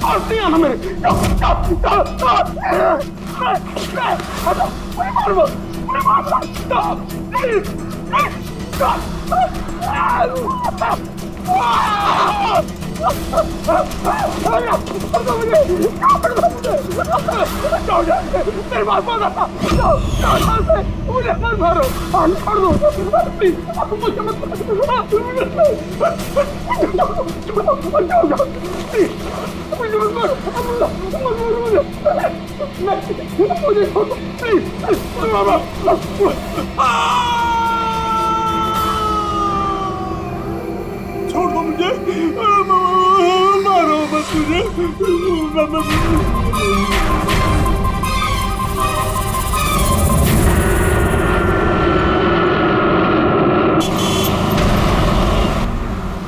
पास नहीं आना मेरे। मुझे मत मारो, छोड़ दो प्लीज, मुझे मत छोड़ दो मुझे, मारो मत मुझे।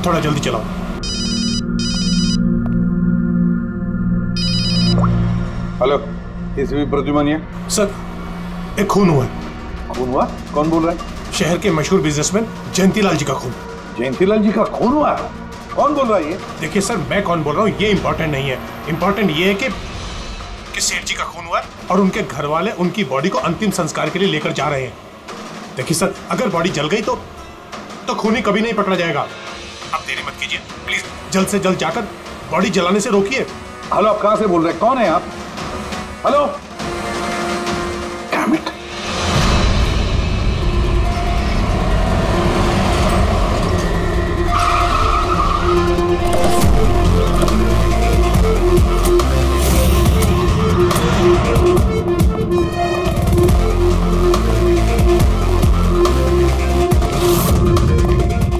थोड़ा जल्दी चलाओ। हेलो, एसीपी प्रद्युमन सर, एक खून हुआ है। खून हुआ? कौन बोल रहा है? शहर के मशहूर बिजनेसमैन जयंतीलाल जी का खून। जयंतीलाल जी का खून हुआ है? कौन बोल रहा है ये? देखिए सर, मैं कौन बोल रहा हूँ ये इम्पोर्टेंट नहीं है। इम्पोर्टेंट ये है कि सेठ जी का खून हुआ है और उनके घर वाले उनकी बॉडी को अंतिम संस्कार के लिए लेकर जा रहे हैं। देखिए सर, अगर बॉडी जल गई तो खूनी कभी नहीं पकड़ा जाएगा। आप देरी मत कीजिए प्लीज, जल्द से जल्द जाकर बॉडी जलाने से रोकिए। हेलो, आप कहां से बोल रहे हैं? कौन है आप? Hello, damn it.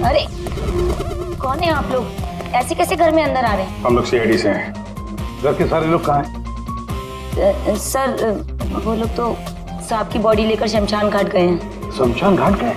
अरे कौन है आप लोग? ऐसे कैसे घर में अंदर आ रहे हैं? हम लोग सीआईडी से हैं। घर के सारे लोग कहाँ हैं? सर वो लोग तो साहब की बॉडी लेकर शमशान घाट गए हैं। शमशान घाट गए?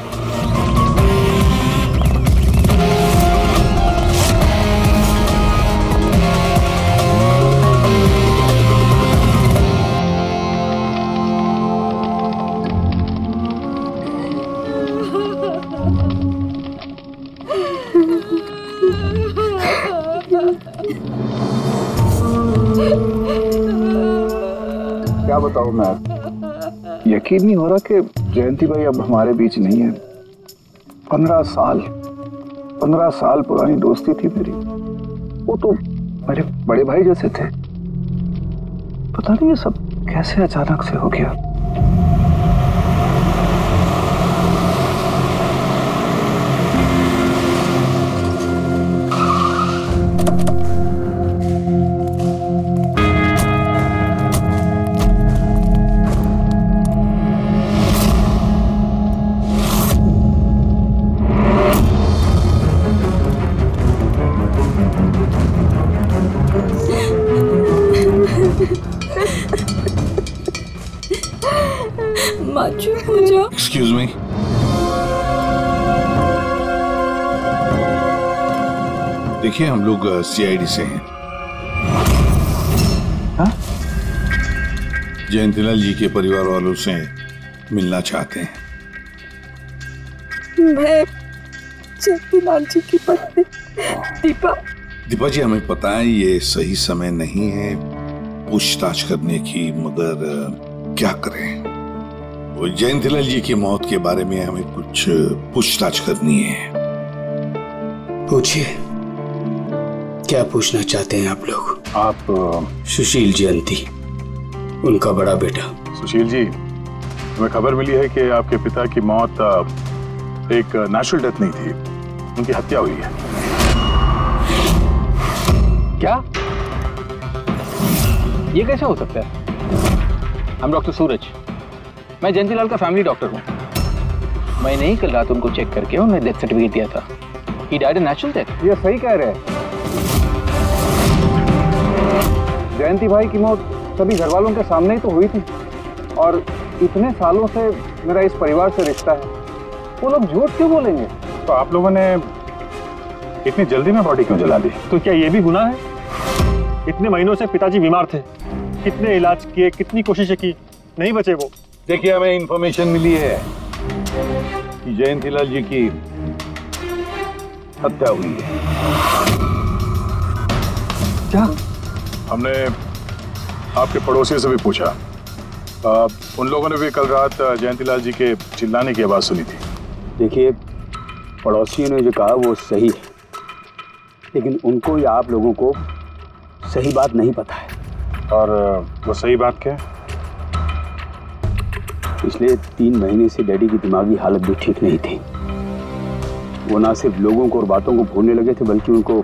क्या बताऊं मैं, यकीन नहीं हो रहा कि जयंती भाई अब हमारे बीच नहीं है। 15 साल पुरानी दोस्ती थी मेरी। वो तो मेरे बड़े भाई जैसे थे। पता नहीं ये सब कैसे अचानक से हो गया। Excuse me. देखिए, हम लोग सीआईडी से हैं। हाँ? जयंतीलाल जी के परिवार वालों से मिलना चाहते हैं। मैं जयंतीलाल जी की पत्नी दीपा। दीपा जी, हमें पता है ये सही समय नहीं है पूछताछ करने की, मगर क्या करें? वो जयंतीलाल जी की मौत के बारे में हमें कुछ पूछताछ करनी है। पूछिए, क्या पूछना चाहते हैं आप लोग? आप सुशील जयंती, उनका बड़ा बेटा। सुशील जी, हमें खबर मिली है कि आपके पिता की मौत एक नेचुरल डेथ नहीं थी, उनकी हत्या हुई है। क्या? ये कैसे हो सकता है? I'm डॉक्टर सूरज, मैं जयंतीलाल का फैमिली डॉक्टर हूँ। मैंने ही कल रात उनको चेक करके उन्हें डेथ सर्टिफिकेट दिया था। He died a natural death। ये सही कह रहे हैं। जयंती भाई की मौत सभी घर वालों के सामने ही तो हुई थी, और इतने सालों से मेरा इस परिवार से रिश्ता है, वो लोग झूठ क्यों बोलेंगे? तो आप लोगों ने इतनी जल्दी में बॉडी क्यों जला दी? तो क्या ये भी गुनाह है? इतने महीनों से पिताजी बीमार थे, कितने इलाज किए, कितनी कोशिशें की, नहीं बचे वो। देखिए, हमें इंफॉर्मेशन मिली है कि जयंतीलाल जी की हत्या हुई है। क्या? हमने आपके पड़ोसियों से भी पूछा, उन लोगों ने भी कल रात जयंतीलाल जी के चिल्लाने की आवाज सुनी थी। देखिए, पड़ोसियों ने जो कहा वो सही है, लेकिन उनको या आप लोगों को सही बात नहीं पता है। और वो सही बात क्या है? पिछले 3 महीने से डैडी की दिमागी हालत भी ठीक नहीं थी। वो ना सिर्फ लोगों को और बातों को भूलने लगे थे, बल्कि उनको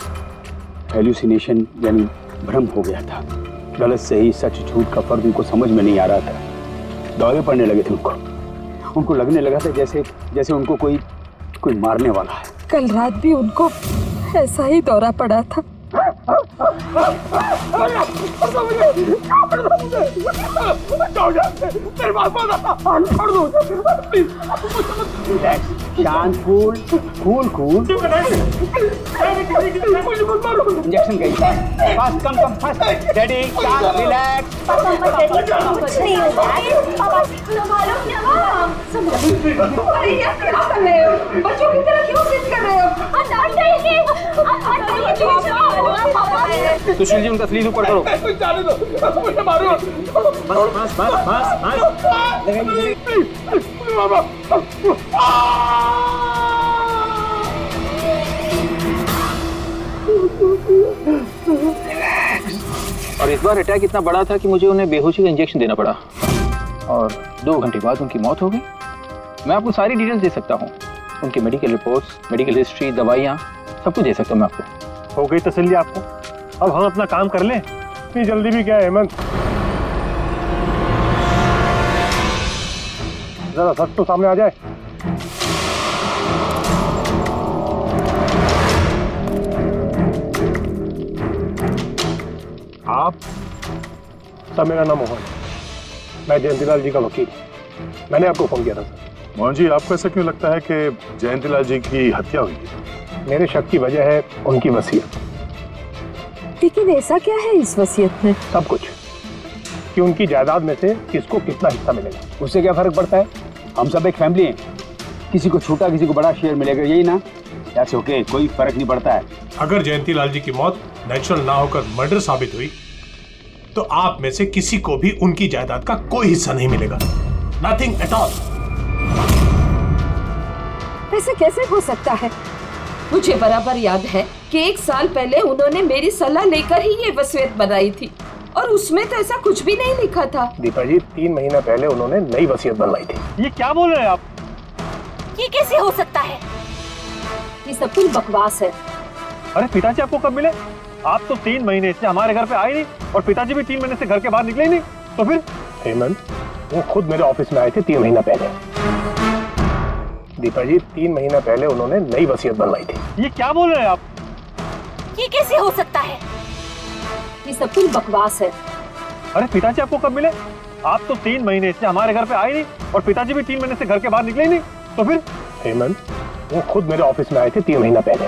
हेल्यूसिनेशन यानी भ्रम हो गया था। गलत सही, सच झूठ का फर्क उनको समझ में नहीं आ रहा था। दौरे पड़ने लगे थे उनको लगने लगा था जैसे उनको कोई मारने वाला है। कल रात भी उनको ऐसा ही दौरा पड़ा था। शांत, कूल। इंजेक्शन गई। Fast, come fast. डैडी, शांत, रिलैक्स। कुछ नहीं होता है। बच्चों की तरह क्यों जिद कर रहे हो? सुशील जी, उनका स्लीव ऊपर करो। जाने दो, मुझे मारो। बस। और इस बार अटैक इतना बड़ा था कि मुझे उन्हें बेहोशी का इंजेक्शन देना पड़ा, और 2 घंटे बाद उनकी मौत हो गई। मैं आपको सारी डिटेल्स दे सकता हूँ, उनकी मेडिकल रिपोर्ट्स, मेडिकल हिस्ट्री, दवाइयाँ, सब कुछ दे सकता हूँ मैं आपको। हो गई तसल्ली आपको? अब हम अपना काम कर लें। इतनी जल्दी भी क्या है हेमंत? जरा सच तो सामने आ जाए। आप सब, मेरा नाम मोहन, मैं जयंतीलाल जी का वकील। मैंने आपको फोन किया था सर। मोहन जी, आपको ऐसा क्यों लगता है कि जयंतीलाल जी की हत्या हुई है? मेरे शक की वजह है उनकी वसीयत। लेकिन ऐसा क्या है इस वसीयत में? सब कुछ, कि उनकी जायदाद में से किसको कितना हिस्सा मिलेगा। उससे क्या फर्क पड़ता है? हम सब एक फैमिली हैं, किसी को छोटा किसी को बड़ा शेयर मिलेगा, यही ना? दैट्स ओके, कोई फर्क नहीं पड़ता है। अगर जयंतीलाल जी की मौत नेचुरल ना होकर मर्डर साबित हुई तो आप में से किसी को भी उनकी जायदाद का कोई हिस्सा नहीं मिलेगा। Nothing at all. ऐसे कैसे हो सकता है? मुझे बराबर याद है कि 1 साल पहले उन्होंने मेरी सलाह लेकर ही ये वसीयत बनाई थी, और उसमें तो ऐसा कुछ भी नहीं लिखा था। दीपा जी, 3 महीना पहले उन्होंने नई वसीयत बनवाई थी। ये क्या बोल रहे हैं आप? ये कैसे हो सकता है? ये सब कुछ बकवास है। अरे पिताजी आपको कब मिले? आप तो 3 महीने से हमारे घर पे आए नहीं, और पिताजी भी 3 महीने से घर के बाहर निकले ही नहीं। तो फिर? हेमंत, वो खुद मेरे ऑफिस में आए थे 3 महीना पहले। दीपा जी, 3 महीना पहले उन्होंने नई वसीयत बनवाई थी। ये क्या बोल रहे हैं आप? ये कैसे हो सकता है? ये सब कुछ बकवास है। अरे पिताजी आपको कब मिले? आप तो 3 महीने से हमारे घर पे आए नहीं, और पिताजी भी 3 महीने से घर के बाहर निकले ही नहीं। तो फिर? हेमंत, वो खुद मेरे ऑफिस में आए थे 3 महीना पहले।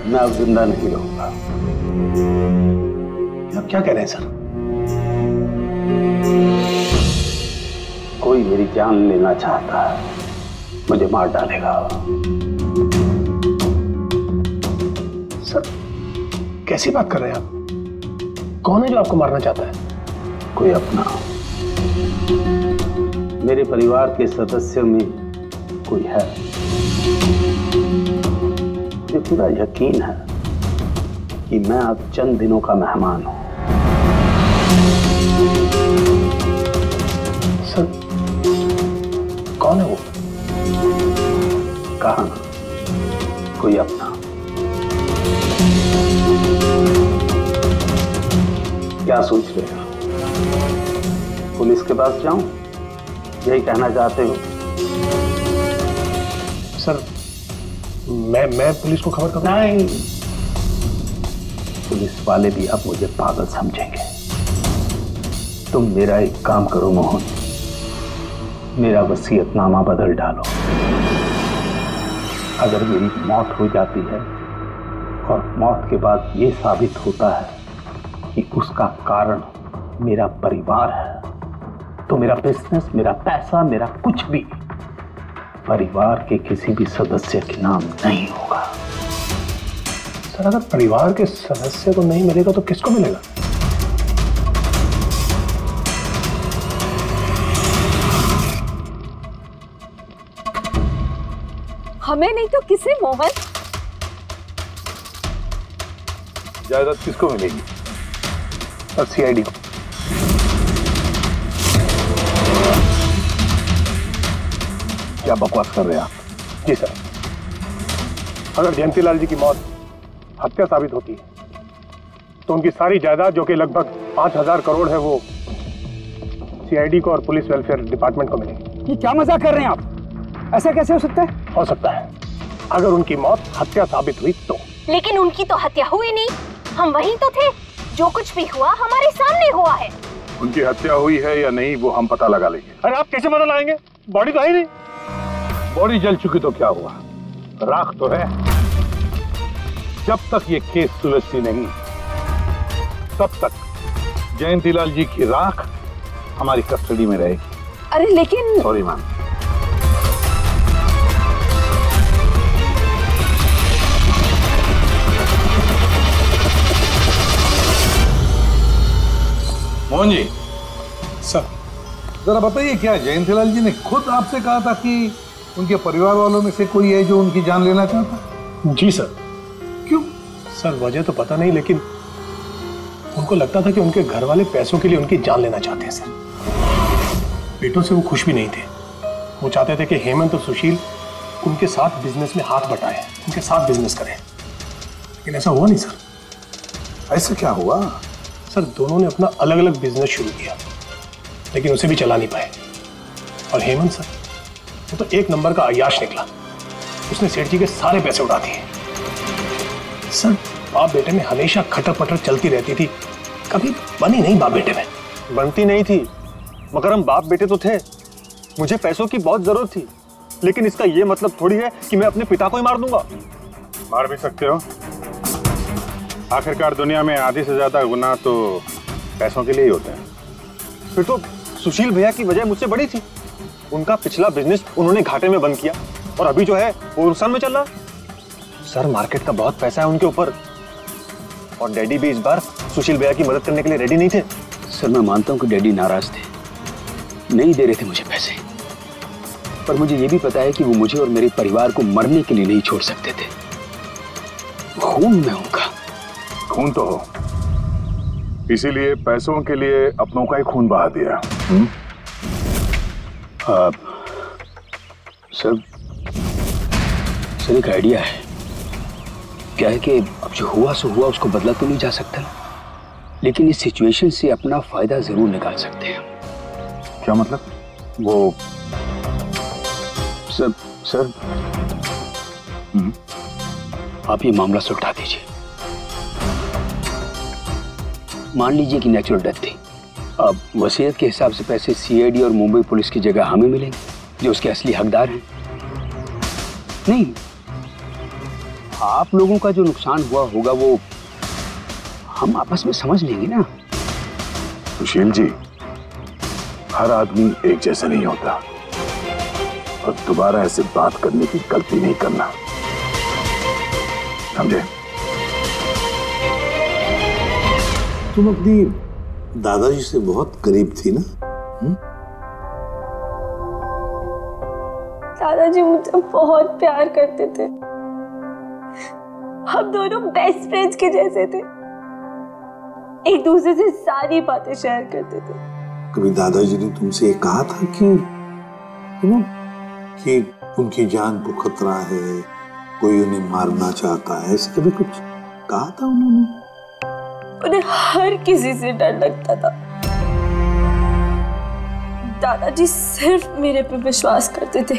मैं अब जिंदा नहीं रहूंगा। आप क्या कह रहे हैं सर? कोई मेरी जान लेना चाहता है, मुझे मार डालेगा। सर, कैसी बात कर रहे हैं आप? कौन है जो आपको मारना चाहता है? कोई अपना, मेरे परिवार के सदस्यों में कोई है। मुझे पूरा यकीन है कि मैं अब चंद दिनों का मेहमान हूं। सर, कौन है वो? कहा ना, कोई अपना। क्या सोच रहे हो? पुलिस के पास जाऊं? यही कहना चाहते हो? सर, मैं पुलिस को खबर करूं? नहीं, पुलिस वाले भी अब मुझे पागल समझेंगे। तुम मेरा एक काम करो मोहन, मेरा वसीयतनामा बदल डालो। अगर मेरी मौत हो जाती है और मौत के बाद ये साबित होता है कि उसका कारण मेरा परिवार है, तो मेरा बिजनेस, मेरा पैसा, मेरा कुछ भी परिवार के किसी भी सदस्य के नाम नहीं होगा। सर अगर परिवार के सदस्य को नहीं मिलेगा तो किसको मिलेगा? हमें नहीं तो किसे मोहन? जायदाद किसको मिलेगी? सीआईडी को। क्या बकवास कर रहे हैं आप? जी सर, अगर जयंतीलाल जी की मौत हत्या साबित होती है तो उनकी सारी जायदाद जो कि लगभग 5,000 करोड़ है वो सीआईडी को और पुलिस वेलफेयर डिपार्टमेंट को मिलेगी। ये क्या मजाक कर रहे हैं आप? ऐसा कैसे हो सकता है? हो सकता है अगर उनकी मौत हत्या साबित हुई तो। लेकिन उनकी तो हत्या हुई नहीं, हम वहीं तो थे। जो कुछ भी हुआ हमारे सामने हुआ है। उनकी हत्या हुई है या नहीं वो हम पता लगा लेंगे। अरे आप कैसे पता लगाएंगे? बॉडी तो है ही नहीं। बॉडी जल चुकी तो क्या हुआ, राख तो है। जब तक ये केस सुलझती नहीं तब तक जयंतीलाल जी की राख हमारी कस्टडी में रहेगी। अरे लेकिन sorry ma'am. Mohan ji. Sir जरा बताइए, क्या जयंतीलाल जी ने खुद आपसे कहा था कि उनके परिवार वालों में से कोई है जो उनकी जान लेना चाहता? जी सर। क्यों? सर वजह तो पता नहीं, लेकिन उनको लगता था कि उनके घर वाले पैसों के लिए उनकी जान लेना चाहते हैं सर। बेटों से वो खुश भी नहीं थे। वो चाहते थे कि हेमंत और सुशील उनके साथ बिजनेस में हाथ बटाएं, उनके साथ बिजनेस करें, लेकिन ऐसा हुआ नहीं सर। ऐसा क्या हुआ? सर दोनों ने अपना अलग अलग बिजनेस शुरू किया लेकिन उसे भी चला नहीं पाए। और हेमंत सर वो तो एक नंबर का अय्याश निकला। उसने सेठ जी के सारे पैसे उड़ा दिए। सर बाप बेटे में हमेशा खटर पटर चलती रहती थी, कभी बनी नहीं बाप बेटे में। बनती नहीं थी, मगर हम बाप बेटे तो थे। मुझे पैसों की बहुत जरूरत थी, लेकिन इसका ये मतलब थोड़ी है कि मैं अपने पिता को ही मार दूंगा। मार भी सकते हो। आखिरकार दुनिया में आधे से ज्यादा गुनाह तो पैसों के लिए ही होते हैं। फिर तो सुशील भैया की वजह मुझसे बड़ी थी। उनका पिछला बिजनेस उन्होंने घाटे में बंद किया और अभी जो है वो नुकसान में चल रहा। सर मार्केट का बहुत पैसा है उनके ऊपर, और डैडी भी इस बार सुशील भैया की मदद करने के लिए रेडी नहीं थे। सर मैं मानता हूँ कि डैडी नाराज थे, नहीं दे रहे थे मुझे पैसे, पर मुझे ये भी पता है कि वो मुझे और मेरे परिवार को मरने के लिए नहीं छोड़ सकते थे। खून में उनका खून तो हो, इसीलिए पैसों के लिए अपनों का ही खून बहा दिया। सर एक आइडिया है। क्या है कि अब जो हुआ सो हुआ, उसको बदला तो नहीं जा सकता, लेकिन इस सिचुएशन से अपना फायदा जरूर निकाल सकते हैं। क्या मतलब? वो सर आप ये मामला सुलझा दीजिए। मान लीजिए कि नेचुरल डेथ थी, अब वसीयत के हिसाब से पैसे सीआईडी और मुंबई पुलिस की जगह हमें मिलेंगे जो उसके असली हकदार हैं। नहीं, आप लोगों का जो नुकसान हुआ होगा वो हम आपस में समझ लेंगे ना। सुशील जी, हर आदमी एक जैसा नहीं होता, और दोबारा ऐसे बात करने की गलती नहीं करना, समझे? तुम अपनी दादाजी से बहुत करीब थी ना? दादाजी मुझे बहुत प्यार करते थे। हम दोनों बेस्ट फ्रेंड्स के जैसे थे, एक दूसरे से सारी बातें शेयर करते थे। कभी दादाजी ने तुमसे कहा था कि उनकी जान को खतरा है, कोई उन्हें मारना चाहता है, ऐसे कभी कुछ कहा था उन्होंने? उन्हें हर किसी से डर लगता था। दादाजी सिर्फ मेरे पे विश्वास करते थे,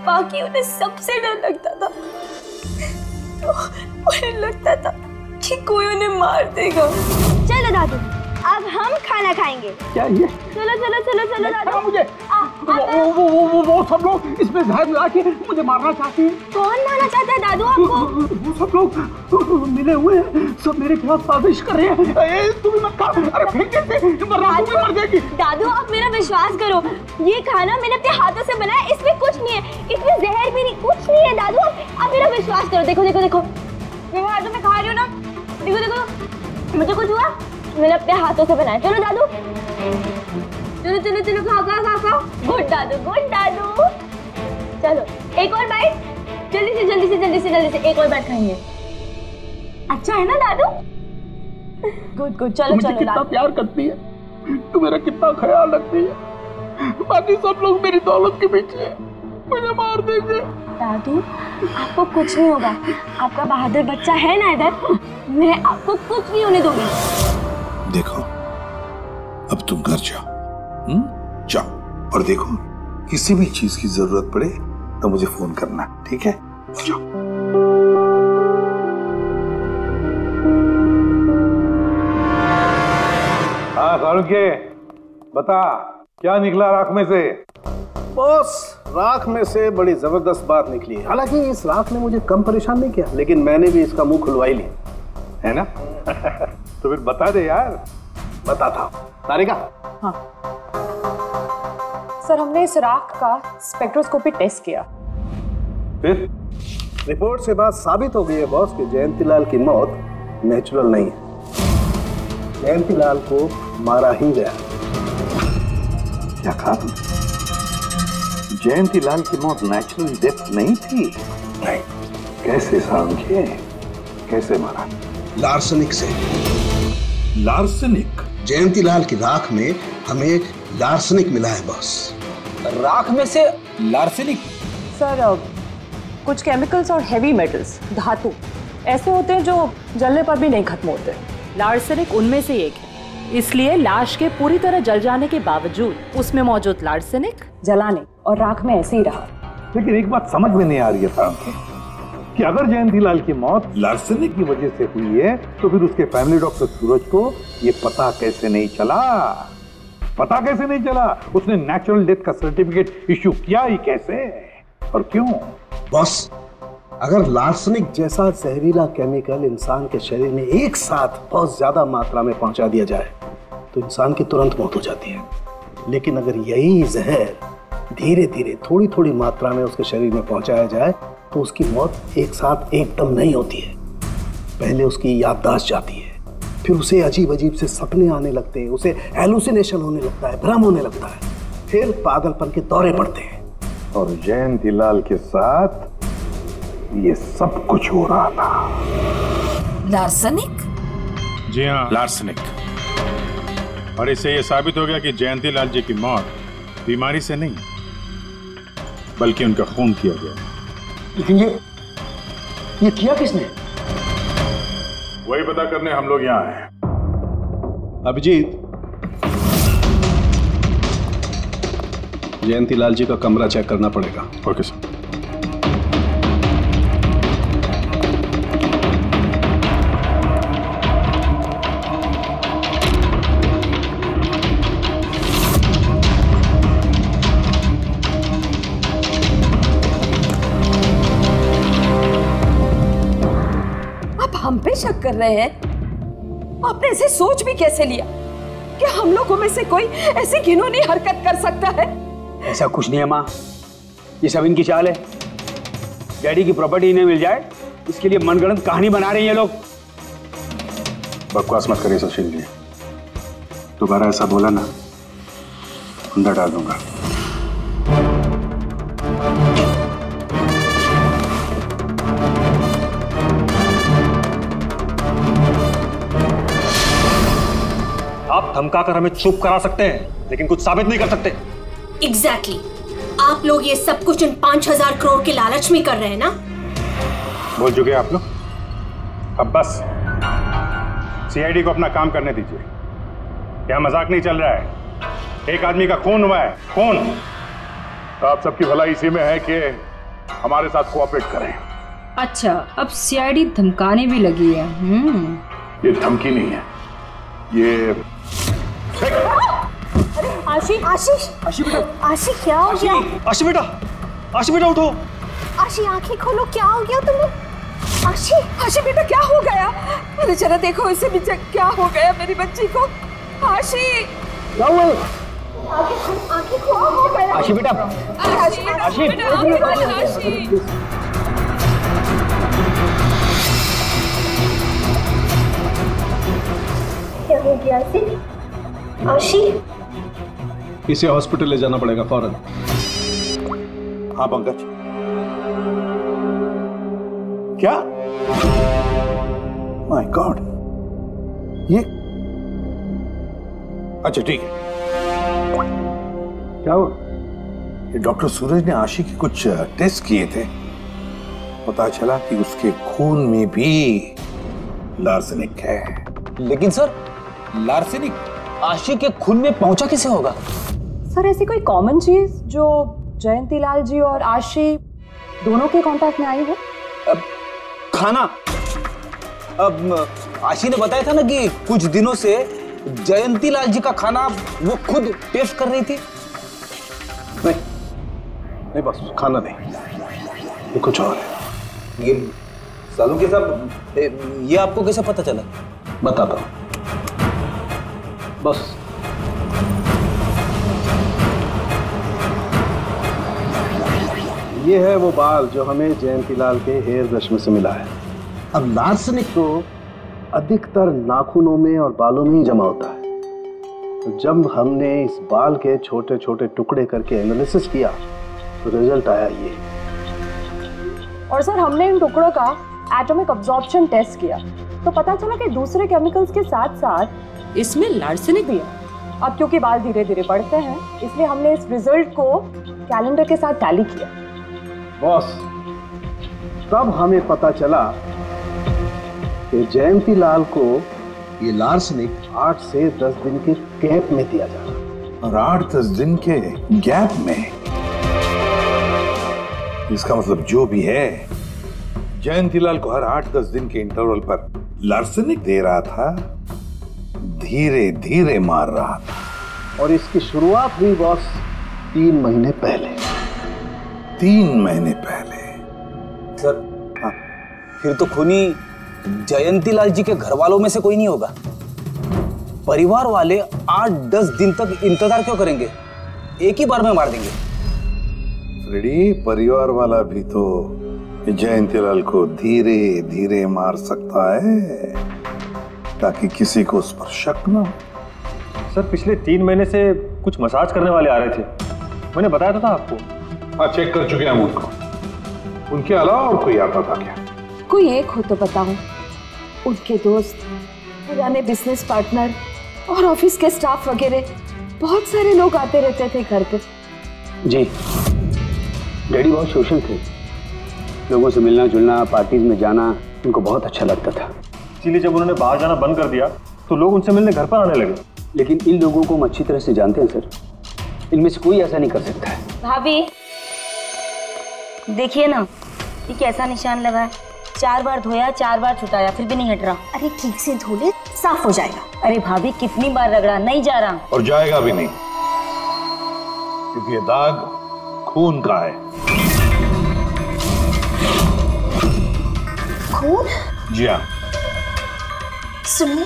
बाकी उन्हें सबसे डर लगता था। तो उन्हें लगता था कि कोई उन्हें मार देगा। चलो दादू, अब हम खाना खाएंगे। क्या ये? चलो चलो चलो चलो दादू, मुझे आ वो सब लोग इसमें जहर मिला के मुझे मारना चाहते हैं। कौन मारना चाहता है दादू आपको? वो सब लोग मिले हुए हैं, सब मेरे खिलाफ साजिश कर रहे हैं। तुम मत खा, अरे फेंक देते, मर जाएगी। दादू आप मेरा विश्वास करो, ये खाना मैंने अपने हाथों से बनाया, इसमें कुछ नहीं है, इसमें जहर भी नहीं, कुछ नहीं है दादू। आप मेरा विश्वास करो। देखो देखो देखो, मेरे हाथों में खा रही हो ना, देखो देखो, मुझे कुछ हुआ, मैंने अपने हाथों से बनाया। चलो दादू, चलो चलो चलो, खाओ खाओ खाओ खाओ। गुड दादू, गुड दादू। चलो एक और बाइट, जल्दी से जल्दी से जल्दी से जल्दी से एक और बाइट खाएंगे। अच्छा है ना दादू? गुड गुड, चलो चलो। कितना प्यार करती है तू, मेरा कितना ख्याल रखती है, बाकी सब लोग मेरी दौलत के पीछे हैं, मुझे मार देंगे। दादू आपको कुछ नहीं होगा, आपका बहादुर बच्चा है ना इधर, मैं आपको कुछ नहीं होने दूंगी। देखो अब तुम घर जाओ, जाओ, और देखो किसी भी चीज की जरूरत पड़े तो मुझे फोन करना, ठीक है? जाओ। हाँ सारुके, बता क्या निकला राख में से? बॉस, राख में से बड़ी जबरदस्त बात निकली है। हालांकि इस राख ने मुझे कम परेशान नहीं किया, लेकिन मैंने भी इसका मुंह खुलवा ही लिया, है ना? तो फिर बता दे यार। बताता हूं। तारिका। हाँ सर, हमने इस राख का स्पेक्ट्रोस्कोपी टेस्ट किया, फिर रिपोर्ट से बात साबित हो गई है बॉस कि जयंतीलाल की मौत नेचुरल नहीं है, जयंतीलाल को मारा ही गया। क्या कहा तुमने? जयंतीलाल की मौत नेचुरल डेथ नहीं थी? नहीं। कैसे सामझे? कैसे मारा? लार्सनिक से। लार्सनिक? जयंतीलाल की राख में हमें लार्सनिक मिला है बॉस। राख में से लार्सनिक? सर कुछ केमिकल्स और हेवी मेटल्स, धातु ऐसे होते हैं जो जलने पर भी नहीं खत्म होते। लार्सेनिक उनमें से एक है, इसलिए लाश के पूरी तरह जल जाने के बावजूद उसमें मौजूद लार्सेनिक जलाने और राख में ऐसे ही रहा। लेकिन एक बात समझ में नहीं आ रही है कि अगर जयंतीलाल की मौत लार्सेनिक की वजह से हुई है तो फिर उसके फैमिली डॉक्टर सूरज को ये पता कैसे नहीं चला? पता कैसे नहीं चला? उसने नेचुरल डेथ का सर्टिफिकेट इश्यू किया ही कैसे और क्यों? बॉस, अगर लार्सनिक जैसा जहरीला केमिकल इंसान के शरीर में एक साथ बहुत ज्यादा मात्रा में पहुंचा दिया जाए तो इंसान की तुरंत मौत हो जाती है, लेकिन अगर यही जहर धीरे धीरे थोड़ी थोड़ी मात्रा में उसके शरीर में पहुंचाया जाए तो उसकी मौत एक साथ एकदम नहीं होती है। पहले उसकी याददाश्त जाती है, फिर उसे अजीब अजीब से सपने आने लगते हैं, उसे हेलुसिनेशन होने लगता है, भ्रम होने लगता है, फिर पागलपन के दौरे पड़ते हैं। और जयंतीलाल के साथ ये सब कुछ हो रहा था। लार्सनिक? जी हाँ, लार्सनिक। और इससे ये साबित हो गया कि जयंतीलाल जी की मौत बीमारी से नहीं बल्कि उनका खून किया गया। लेकिन ये किया किसने? वही पता करने हम लोग यहाँ हैं। अभिजीत, जयंतीलाल जी का कमरा चेक करना पड़ेगा। Okay sir. हम पे शक कर रहे हैं? आपने ऐसे सोच भी कैसे लिया कि हम लोगों में से कोई ऐसी घिनौनी हरकत कर सकता है? ऐसा कुछ नहीं है माँ, ये सब इनकी चाल है। डैडी की प्रॉपर्टी इन्हें मिल जाए इसके लिए मनगढ़ंत कहानी बना रहे हैं ये लोग। बकवास मत करिए सुशील जी, दोबारा ऐसा बोला ना अंदर डाल दूंगा। आप धमका कर हमें चुप करा सकते हैं लेकिन कुछ साबित नहीं कर सकते। एग्जैक्टली। आप लोग ये सब कुछ इन 5,000 करोड़ के लालच में कर रहे हैं ना? बोल चुके आप लोग, अब बस सीआईडी को अपना काम करने दीजिए। क्या मजाक नहीं चल रहा है? एक आदमी का खून हुआ है, खून। आप सबकी भलाई इसी में है कि हमारे साथ कोऑपरेट करें। अच्छा, अब सीआईडी धमकाने भी लगी है। ये धमकी नहीं है, ये आशी आशीष आशी बेटा, आशी क्या हो गया? आशी बेटा, आशी बेटा उठो। आशी आंखें खोलो, क्या हो गया तुम्हें? आशी आशी बेटा क्या हो गया? अरे जरा देखो इसे भी, क्या हो गया मेरी बच्ची को? आशी क्या हुआ? आंखें खोलो हो गया। आशी बेटा, आशी बेटा, आशी आशी क्या हो गया आशी? आशी इसे हॉस्पिटल ले जाना पड़ेगा फौरन। हाँ पंकज, क्या? माय गॉड, ये अच्छा ठीक है। क्या हुआ? ये डॉक्टर सूरज ने आशी के कुछ टेस्ट किए थे, पता चला कि उसके खून में भी लार्सेनिक है। लेकिन सर, लार्सेनिक आशी के खून में पहुंचा कैसे होगा? सर ऐसी कोई कॉमन चीज जो जयंती लाल जी और आशी दोनों के कांटेक्ट में आई हो? खाना। अब आशी ने बताया था ना कि कुछ दिनों से जयंती लाल जी का खाना वो खुद टेस्ट कर रही थी। नहीं बस खाना नहीं, ये कुछ और है। ये सालू के साहब, ये आपको कैसे पता चला? बताता हूं। बस ये है वो बाल जो हमें जयंतीलाल के हेयर ब्रश में से मिला है। अब लार्सेनिक तो अधिकतर नाखूनों में और बालों में ही जमा होता है, तो जब हमने इस बाल के छोटे छोटे टुकड़े करके एनालिसिस किया तो रिजल्ट आया ये। और सर हमने इन टुकड़ों का एटॉमिक अब्जॉर्प्शन टेस्ट किया तो पता चला कि दूसरे केमिकल्स के साथ साथ इसमें लार्सेनिक भी है। अब क्योंकि बाल धीरे धीरे बढ़ते हैं इसलिए हमने इस रिजल्ट को कैलेंडर के साथ टैली किया। बॉस, तब हमें पता चला कि जयंती लाल को ये लार्सेनिक 8 से 10 दिन के गैप में दिया जा रहा। और 8-10 दिन के गैप में? इसका मतलब जो भी है, जयंतीलाल को हर 8-10 दिन के इंटरवल पर लार्सेनिक दे रहा था, धीरे धीरे मार रहा था। और इसकी शुरुआत हुई बॉस 3 महीने पहले। 3 महीने पहले? सर, हाँ, फिर तो खूनी जयंती लाल जी के घर वालों में से कोई नहीं होगा। परिवार वाले 8-10 दिन तक इंतजार क्यों करेंगे? एक ही बार में मार देंगे। फ्रेडी, परिवार वाला भी तो जयंतीलाल को धीरे धीरे मार सकता है ताकि किसी को उस पर शक न हो। सर, पिछले 3 महीने से कुछ मसाज करने वाले आ रहे थे, मैंने बताया था आपको। हाँ, चेक कर चुके हम उनको। उनके अलावा और कोई आता था क्या? कोई एक हो तो बताओ। उनके दोस्त, पुराने बिजनेस पार्टनर और ऑफिस के स्टाफ वगैरह बहुत सारे लोग आते रहते थे घर पे। जी, डैडी बहुत सोशल थे, लोगों से मिलना जुलना, पार्टीज में जाना उनको बहुत अच्छा लगता था। इसीलिए जब उन्होंने बाहर जाना बंद कर दिया तो लोग उनसे मिलने घर पर आने लगे। लेकिन इन लोगों को हम अच्छी तरह से जानते हैं सर, इनमें से कोई ऐसा नहीं कर सकता है। भाभी देखिए ना, ये कैसा निशान लगा है। 4 बार धोया, 4 बार छुटाया, फिर भी नहीं हट रहा। अरे ठीक से धो ले, साफ हो जाएगा। अरे भाभी कितनी बार रगड़ा, नहीं जा रहा। और जाएगा भी नहीं, क्योंकि ये दाग खून का है। खून? जी हाँ। सुनिए,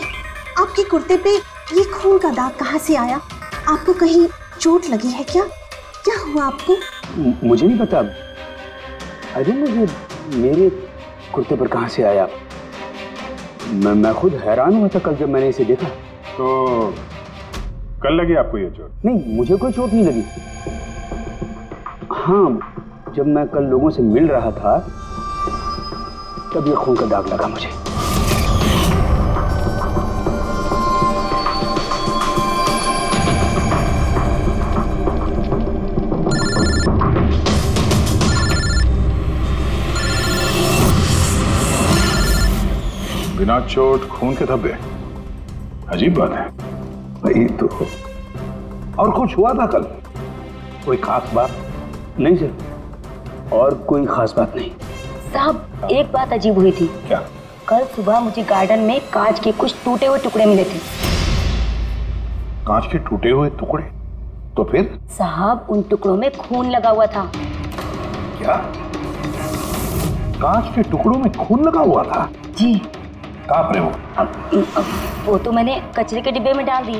आपके कुर्ते पे ये खून का दाग कहाँ से आया? आपको कहीं चोट लगी है क्या? क्या हुआ आपको? मुझे नहीं पता। अरे मुझे मेरे कुर्ते पर कहाँ से आया? मैं खुद हैरान हुआ था कल जब मैंने इसे देखा। तो कल लगी आपको ये चोट? नहीं, मुझे कोई चोट नहीं लगी। हाँ, जब मैं कल लोगों से मिल रहा था तब ये खून का दाग लगा मुझे। बिना चोट खून के धब्बे, अजीब बात है। वही तो। और कुछ हुआ था कल? कोई खास बात? नहीं सर, और कोई खास बात नहीं। साहब, एक बात अजीब हुई थी। क्या? कल सुबह मुझे गार्डन में कांच के कुछ टूटे हुए टुकड़े मिले थे। कांच के टूटे हुए टुकड़े? तो फिर? साहब उन टुकड़ों में खून लगा हुआ था। क्या? कांच के टुकड़ों में खून लगा हुआ था? जी। कहाँ पर है वो? वो तो मैंने कचरे के डिब्बे में डाल दी।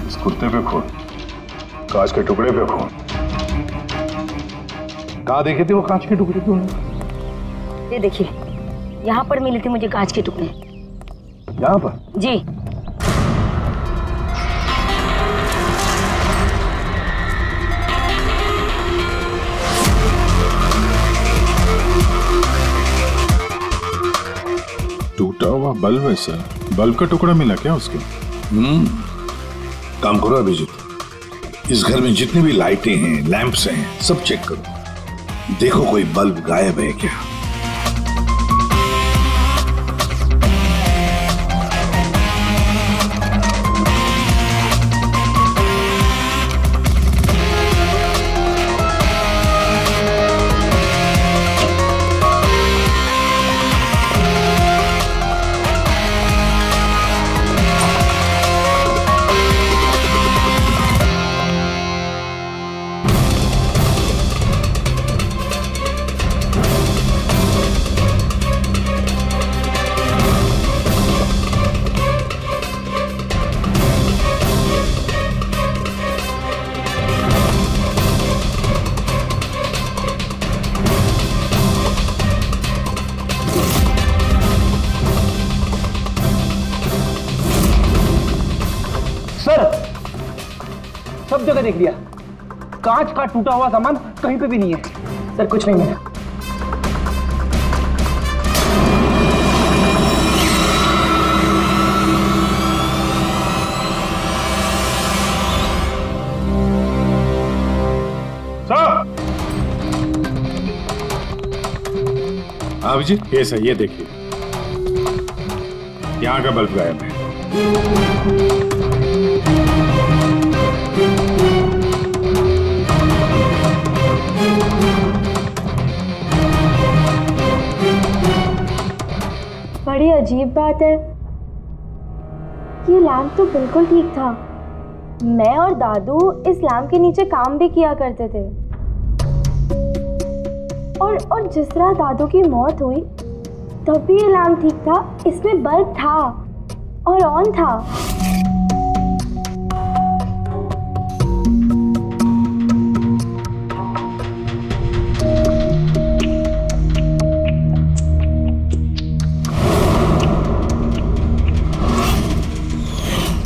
इस कुर्ते पे खून, कांच के टुकड़े पे खून। कहाँ देखे थे वो कांच के टुकड़े तुमने? ये देखिए, यहाँ पर मिले थे मुझे कांच के टुकड़े। यहाँ पर? जी। टूटा हुआ बल्ब है सर। बल्ब का टुकड़ा मिला क्या उसके? काम करो अभिजीत, इस घर में जितनी भी लाइटें हैं, लैंप्स हैं, सब चेक करो। देखो कोई बल्ब गायब है क्या? सब जगह देख लिया, कांच का टूटा हुआ सामान कहीं पे भी नहीं है। सर कुछ नहीं मिला। हाँ अभिजीत, ये सही है, देखिए यहाँ का बल्ब गायब है। बड़ी अजीब बात है, ये लैंप तो बिल्कुल ठीक था। मैं और दादू इस लैंप के नीचे काम भी किया करते थे। और जिस तरह दादू की मौत हुई तब भी ये लैंप ठीक था, इसमें बल्ब था और ऑन था।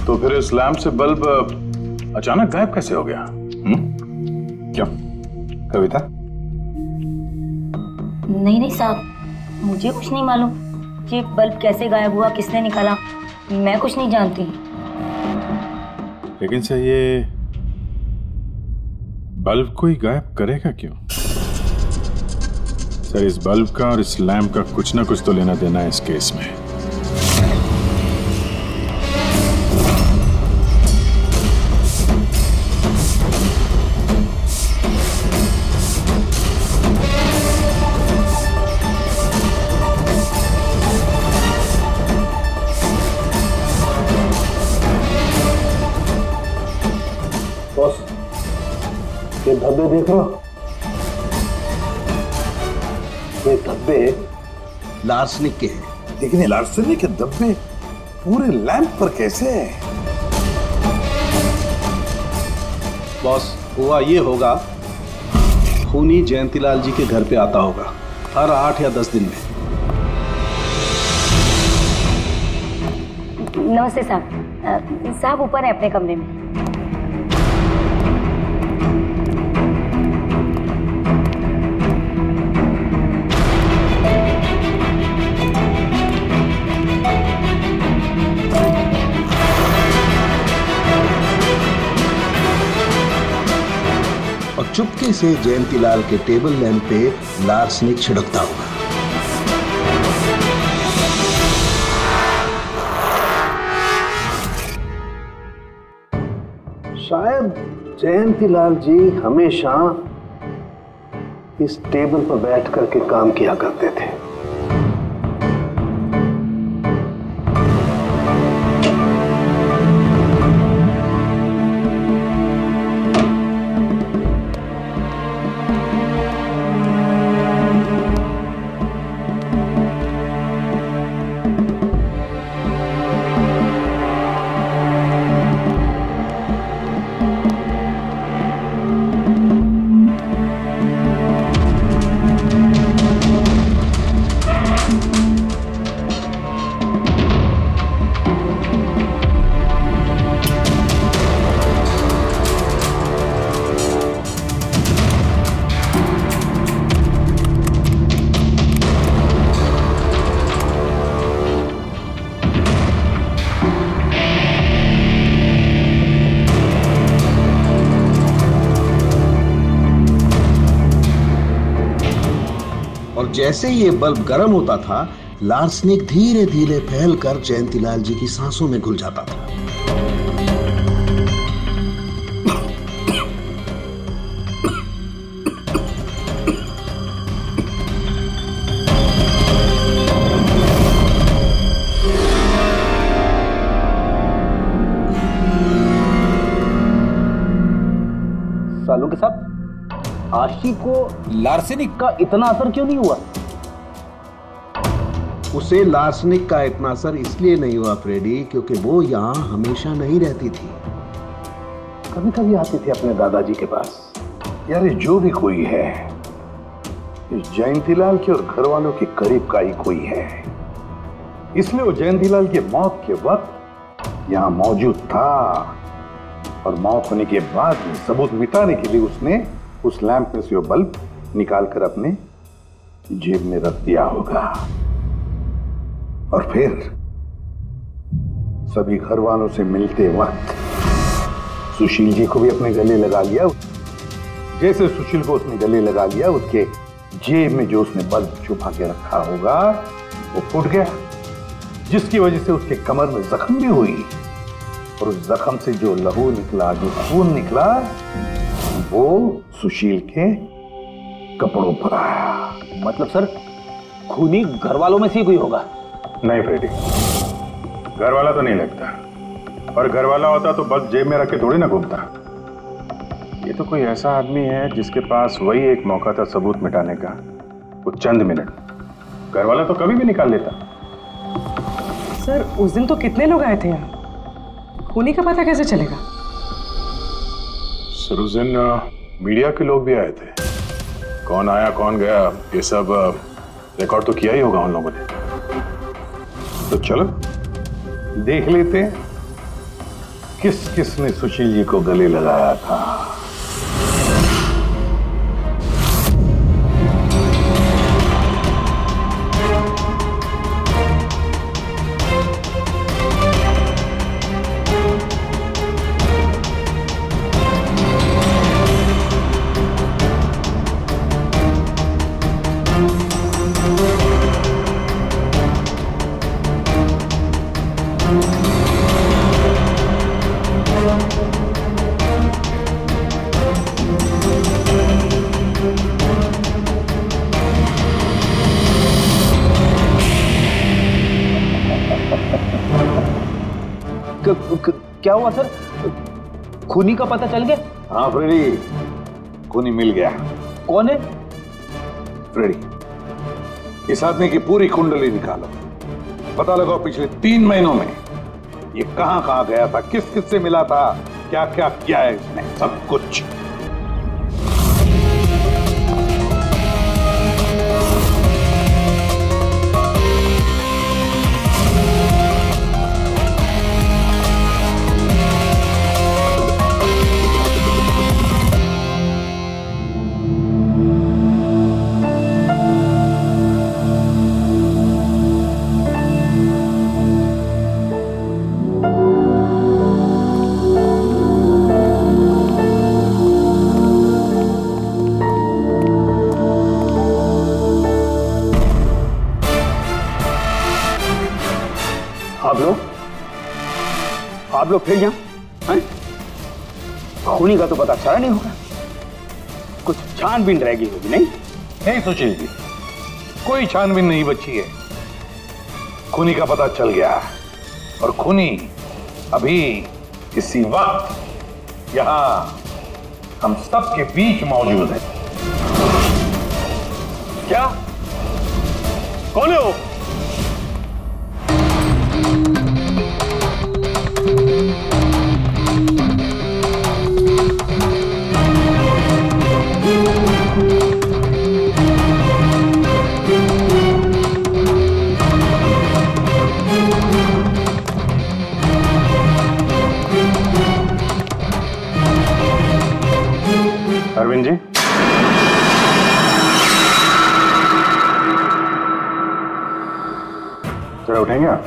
तो फिर इस लैंप से बल्ब अचानक गायब कैसे हो गया? क्या कविता? नहीं साहब, मुझे कुछ नहीं मालूम कि बल्ब कैसे गायब हुआ, किसने निकाला, मैं कुछ नहीं जानती। लेकिन सर ये बल्ब कोई गायब करेगा क्यों? सर इस बल्ब का और इस लैंप का कुछ ना कुछ तो लेना देना है इस केस में। ये धब्बे देख रहे हो? ये धब्बे लार्सनिक के हैं। लेकिन लार्सनिक के धब्बे पूरे लैंप पर कैसे हैं? बॉस, हुआ ये होगा, खूनी जयंतीलाल जी के घर पे आता होगा हर 8 या 10 दिन में। नमस्ते साहब। साहब ऊपर है अपने कमरे में। चुपके से जयंतीलाल के टेबल लैंप पे लार्सनिक छिड़कता होगा। शायद जयंतीलाल जी हमेशा इस टेबल पर बैठ करके काम किया करते थे। और जैसे ही ये बल्ब गर्म होता था, लार्सनिक धीरे धीरे फैलकर जयंतीलाल जी की सांसों में घुल जाता था। सालों के साथ आशी को लार्सेनिक का इतना असर क्यों नहीं हुआ? उसे लार्सनिक का इतना असर इसलिए नहीं हुआ फ्रेडी, क्योंकि वो यहां हमेशा नहीं रहती थी, कभी कभी आती थी अपने दादाजी के पास। यार जो भी कोई है, इस जयंतीलाल के और घर वालों के करीब का ही कोई है, इसलिए वो जयंतीलाल की मौत के वक्त यहां मौजूद था और मौत होने के बाद में सबूत मिटाने के लिए उसने उस लैंप में से वो बल्ब निकालकर अपने जेब में रख दिया होगा और फिर सभी घर वालों से मिलते वक्त सुशील जी को भी अपने गले लगा लिया। जैसे सुशील को उसने गले लगा लिया, उसके जेब में जो उसने बल्ब छुपा के रखा होगा वो फूट गया, जिसकी वजह से उसके कमर में जख्म भी हुई और उस जख्म से जो लहू निकला, जो खून निकला, वो सुशील के कपड़ों पर आया। मतलब सर खूनी घर वालों में से कोई होगा? नहीं फ्रेडी, घर वाला तो नहीं लगता, और घर वाला होता तो बस जेब में रख के थोड़ी ना घूमता। ये तो कोई ऐसा आदमी है जिसके पास वही एक मौका था सबूत मिटाने का, वो चंद मिनट। घर वाला तो कभी भी निकाल लेता। सर उस दिन तो कितने लोग आए थे यहाँ, खूनी का पता कैसे चलेगा? सर उस दिन मीडिया के लोग भी आए थे, कौन आया कौन गया ये सब रिकॉर्ड तो किया ही होगा उन लोगों ने। तो चलो देख लेते हैं किस किस ने सुशील जी को गले लगाया था। क्या हुआ सर, खूनी का पता चल गया? हाँ फ्रेडी, खूनी मिल गया। कौन है? फ्रेडी, इस आदमी की पूरी कुंडली निकालो, पता लगाओ पिछले 3 महीनों में ये कहां कहां गया था, किस किस से मिला था, क्या क्या किया है इसने, सब कुछ। आप लोग फिर यहाँ हैं? खूनी का तो पता चला नहीं होगा, कुछ छानबीन रहेगी होगी नहीं? नहीं सुशील जी, कोई छानबीन नहीं बची है, खूनी का पता चल गया और खूनी अभी इसी वक्त यहां हम सब के बीच मौजूद है। क्या? कौन है वो? अरविंद जी, जरा उठेंगे आप?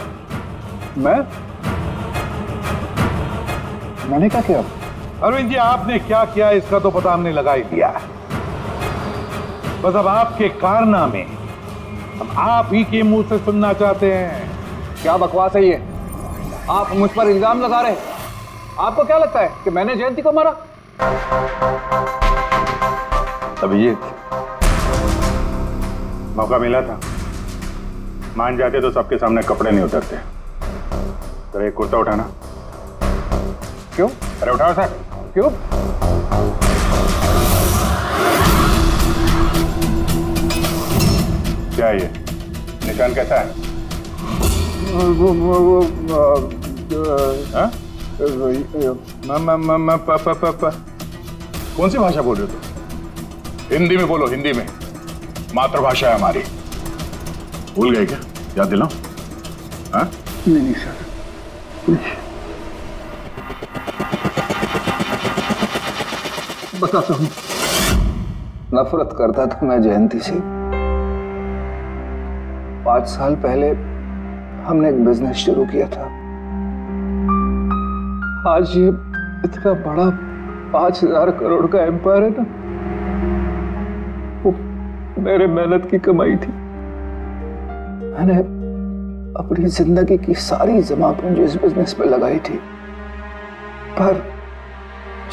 मैंने क्या किया? अरविंद जी, आपने क्या किया इसका तो पता हमने लगा ही दिया। बस अब आपके कारनामे हम आप ही के मुंह से सुनना चाहते हैं। क्या बकवास है ये? आप मुझ पर इल्जाम लगा रहे हैं। आपको क्या लगता है कि मैंने जयंती को मारा? अभिजीत, मौका मिला था, मान जाते तो सबके सामने कपड़े नहीं उतरते। तेरा एक कुर्ता उठाना। क्यों? अरे उठाओ सर। क्यों? क्या ये निशान कैसा है? कौन सी भाषा बोल रहे हो तुम? हिंदी में बोलो, हिंदी में, मातृभाषा है हमारी। भूल गए क्या? याद दिलाओ। हाँ? नहीं सर, बताता हूँ। नफरत करता था मैं जयंती से। 5 साल पहले हमने एक बिजनेस शुरू किया था। आज ये इतना बड़ा 5000 करोड़ का एम्पायर है ना, वो मेरे मेहनत की कमाई थी। मैंने अपनी जिंदगी की सारी जमा पूंजी इस बिजनेस पे लगाई थी, पर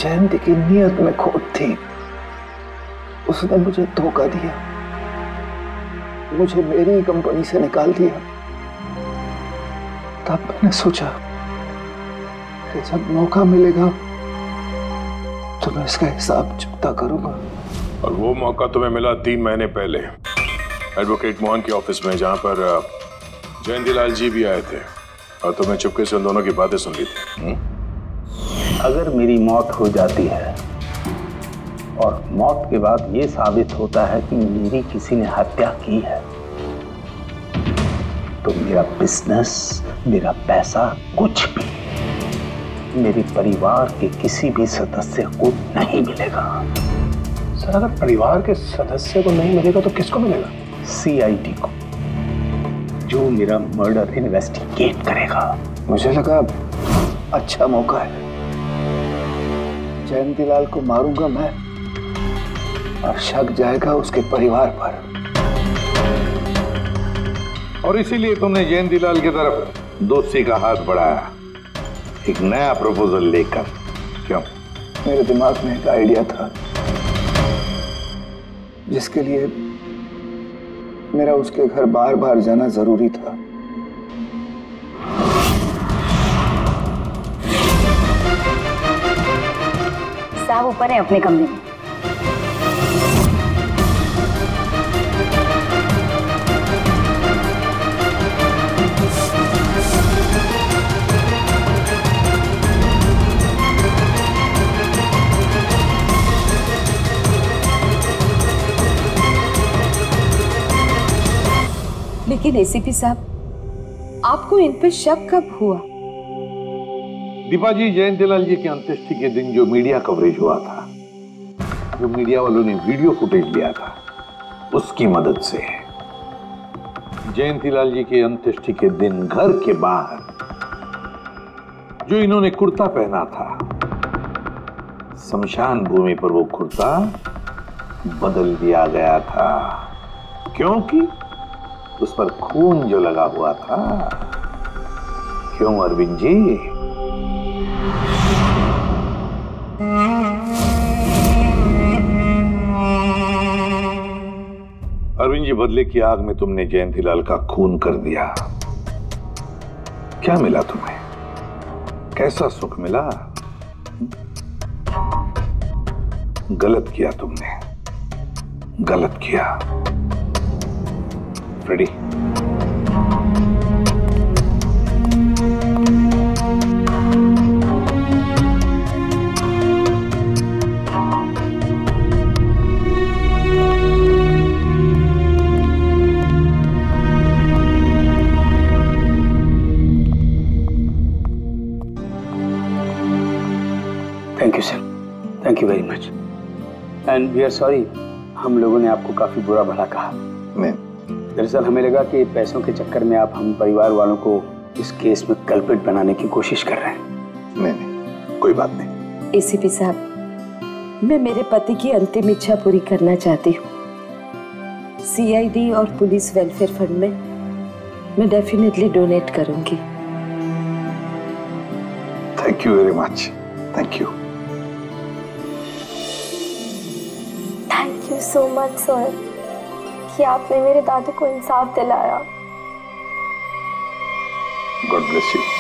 जयंती की नीयत में खोट थी। उसने मुझे धोखा दिया, मुझे मेरी कंपनी से निकाल दिया। तब मैंने सोचा कि जब मौका मिलेगा तो मैं इसका हिसाब चुकता करूंगा। और वो मौका तुम्हें मिला 3 महीने पहले एडवोकेट मोहन के ऑफिस में, जहां पर जयंतीलाल जी भी आए थे और तुमने चुपके से उन दोनों की बातें सुन ली थी। अगर मेरी मौत हो जाती है और मौत के बाद ये साबित होता है कि मेरी किसी ने हत्या की है, तो मेरा बिजनेस, मेरा पैसा, कुछ भी मेरे परिवार के किसी भी सदस्य को नहीं मिलेगा। सर, अगर परिवार के सदस्य को नहीं मिलेगा तो किसको मिलेगा? CID को, जो मेरा मर्डर इन्वेस्टिगेट करेगा। मुझे लगा अच्छा मौका है, जयंतीलाल को मारूंगा मैं और शक जाएगा उसके परिवार पर। और इसीलिए तुमने जयंतीलाल की तरफ दोस्ती का हाथ बढ़ाया, एक नया प्रपोजल लेकर। क्यों? मेरे दिमाग में एक आइडिया था जिसके लिए मेरा उसके घर बार बार जाना जरूरी था। साहब ऊपर है अपने कमरे में। लेकिन ACP साहब, आपको इन पे शक कब हुआ? दीपा जी, जयंतीलाल जी की अंत्येष्टि के दिन जो मीडिया कवरेज हुआ था, जो मीडिया वालों ने वीडियो फुटेज लिया था, उसकी मदद से जयंतीलाल जी के अंत्येष्टि के दिन घर के बाहर जो इन्होंने कुर्ता पहना था, शमशान भूमि पर वो कुर्ता बदल दिया गया था, क्योंकि उस पर खून जो लगा हुआ था। क्यों अरविंद जी? अरविंद जी, बदले की आग में तुमने जयंतीलाल का खून कर दिया। क्या मिला तुम्हें? कैसा सुख मिला? गलत किया तुमने, गलत किया। Ready? Thank you sir, thank you very much, and we are sorry, हम लोगों ने आपको काफी बुरा भला कहा। दरअसल हमें लगा कि पैसों के चक्कर में आप हम परिवार वालों को इस केस में कल्प्रिट बनाने की कोशिश कर रहे हैं। नहीं, कोई बात नहीं। ACP साहब, मैं मेरे पति की अंतिम इच्छा पूरी करना चाहती हूँ। सीआईडी और पुलिस वेलफेयर फंड में मैं डेफिनेटली डोनेट करूंगी। Thank you very much. Thank you. Thank you so much sir कि आपने मेरे दादू को इंसाफ दिलाया। God bless you.